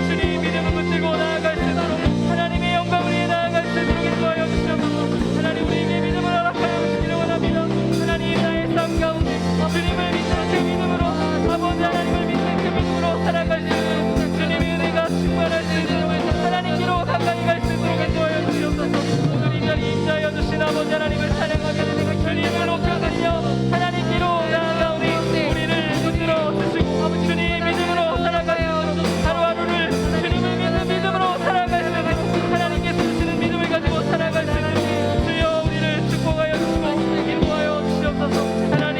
주님 믿음을 붙들고 나아갈 수 있도록 하나님의 영광 위에 나아갈 수 있도록 인도하여 주시옵소서. 하나님, 우리에게 믿음을 허락하여 주시기를 원합니다. 하나님, 나의 삶 가운데 주님을 믿는 그 믿음으로 아버지 하나님을 믿는 그 믿음으로 살아갈 수 있는 주님의 은혜가 충만할 수 있는 하나님께로 가까이 갈 수 있도록 인도하여 주시옵소서. 오늘 이 자리에 임재하여 주신 아버지 하나님을 찬양하게 되는 주님을 높여드리며 하나님께로 나아가오니 우리를 붙들어 주시고 주님 믿음으로 살아가며 하루하루를 주님을 믿는 믿음으로 살아갈 수 있는 하나님께서 주시는 믿음을 가지고 살아갈 수 있는 주여 우리를 축복하여 주시고 인도하여 주시옵소서. 하나님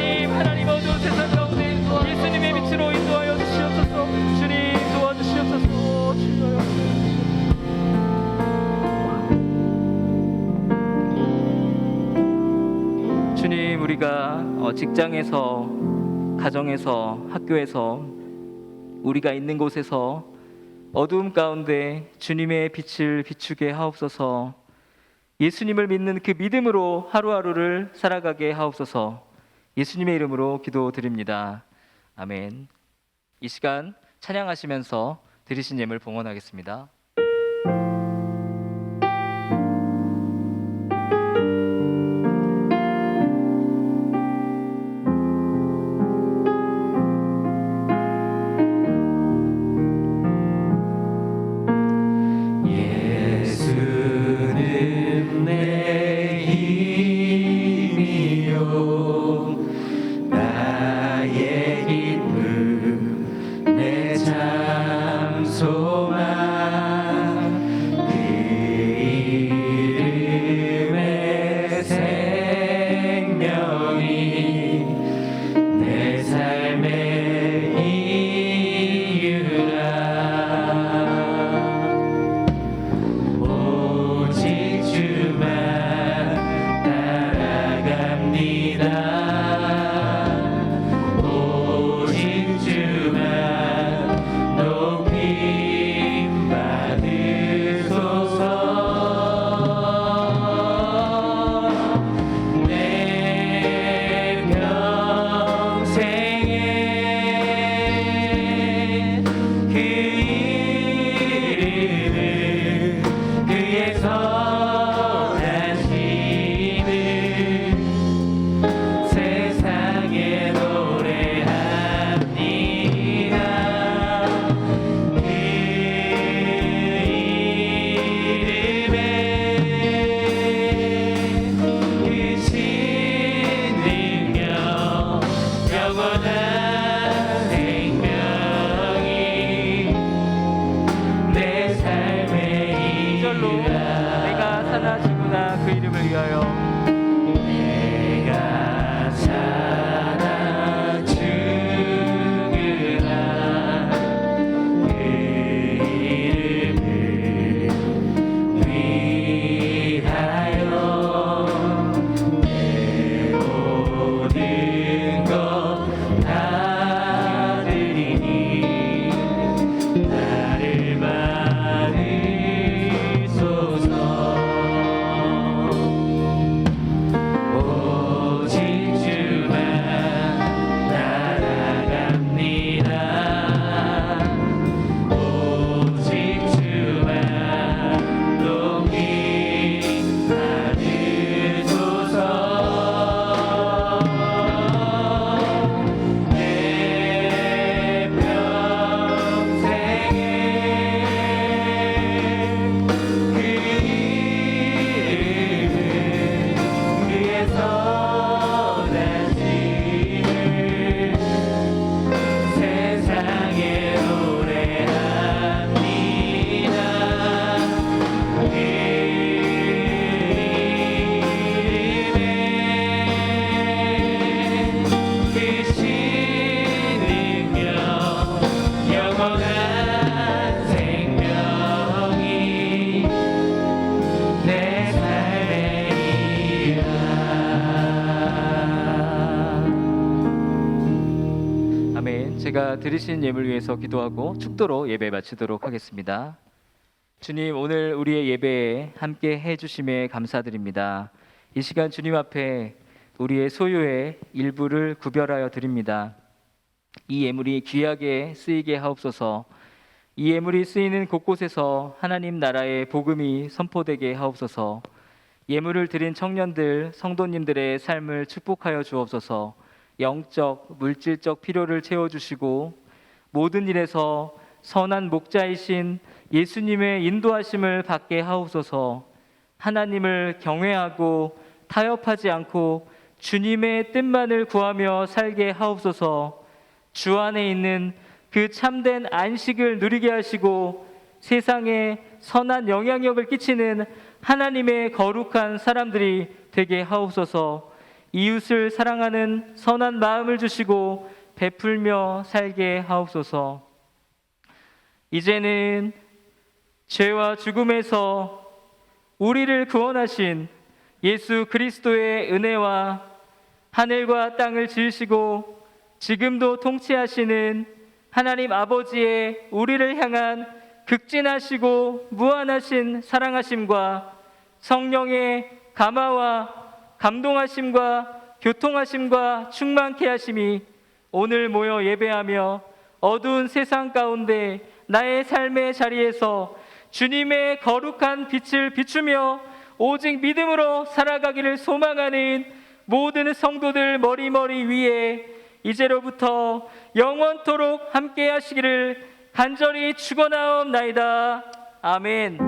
어두운 세상 가운데 예수님의 빛으로 인도하여 주시옵소서. 주님 도와주시옵소서. 주여 주님, 우리가 직장에서 가정에서 학교에서 우리가 있는 곳에서 어두움 가운데 주님의 빛을 비추게 하옵소서. 예수님을 믿는 그 믿음으로 하루하루를 살아가게 하옵소서. 예수님의 이름으로 기도드립니다. 아멘. 이 시간 찬양하시면서 드리신 예물 봉헌하겠습니다. 예수는 내 힘이요 나의 기쁨 내 참 소망 그 이름의 생명이 내 삶의 이유라. 오직 주만 따라갑니다. 오직 주만 높임 받으소서. 내 평생에 그 이름을 그의 선하심을 세상에 노래합니다. 그 이름에 크신 능력 영원한 생명이 내 삶의 이절로 이유라. 내가 사나 죽으나 그 이름을 위하여 내가 살아 죽으나 그 이름을 위하여 내 모든 것 다 드리니 나를 받으소서. 제가 드리신 예물 위해서 기도하고 축도로 예배 마치도록 하겠습니다. 주님, 오늘 우리의 예배에 함께 해주심에 감사드립니다. 이 시간 주님 앞에 우리의 소유의 일부를 구별하여 드립니다. 이 예물이 귀하게 쓰이게 하옵소서. 이 예물이 쓰이는 곳곳에서 하나님 나라의 복음이 선포되게 하옵소서. 예물을 드린 청년들, 성도님들의 삶을 축복하여 주옵소서. 영적, 물질적 필요를 채워주시고 모든 일에서 선한 목자이신 예수님의 인도하심을 받게 하옵소서. 하나님을 경외하고 타협하지 않고 주님의 뜻만을 구하며 살게 하옵소서. 주 안에 있는 그 참된 안식을 누리게 하시고 세상에 선한 영향력을 끼치는 하나님의 거룩한 사람들이 되게 하옵소서. 이웃을 사랑하는 선한 마음을 주시고 베풀며 살게 하옵소서. 이제는 죄와 죽음에서 우리를 구원하신 예수 그리스도의 은혜와 하늘과 땅을 지으시고 지금도 통치하시는 하나님 아버지의 우리를 향한 극진하시고 무한하신 사랑하심과 성령의 감화와 감동하심과 교통하심과 충만케 하심이 오늘 모여 예배하며 어두운 세상 가운데 나의 삶의 자리에서 주님의 거룩한 빛을 비추며 오직 믿음으로 살아가기를 소망하는 모든 성도들 머리머리 위에 이제로부터 영원토록 함께 하시기를 간절히 축원하옵나이다. 아멘.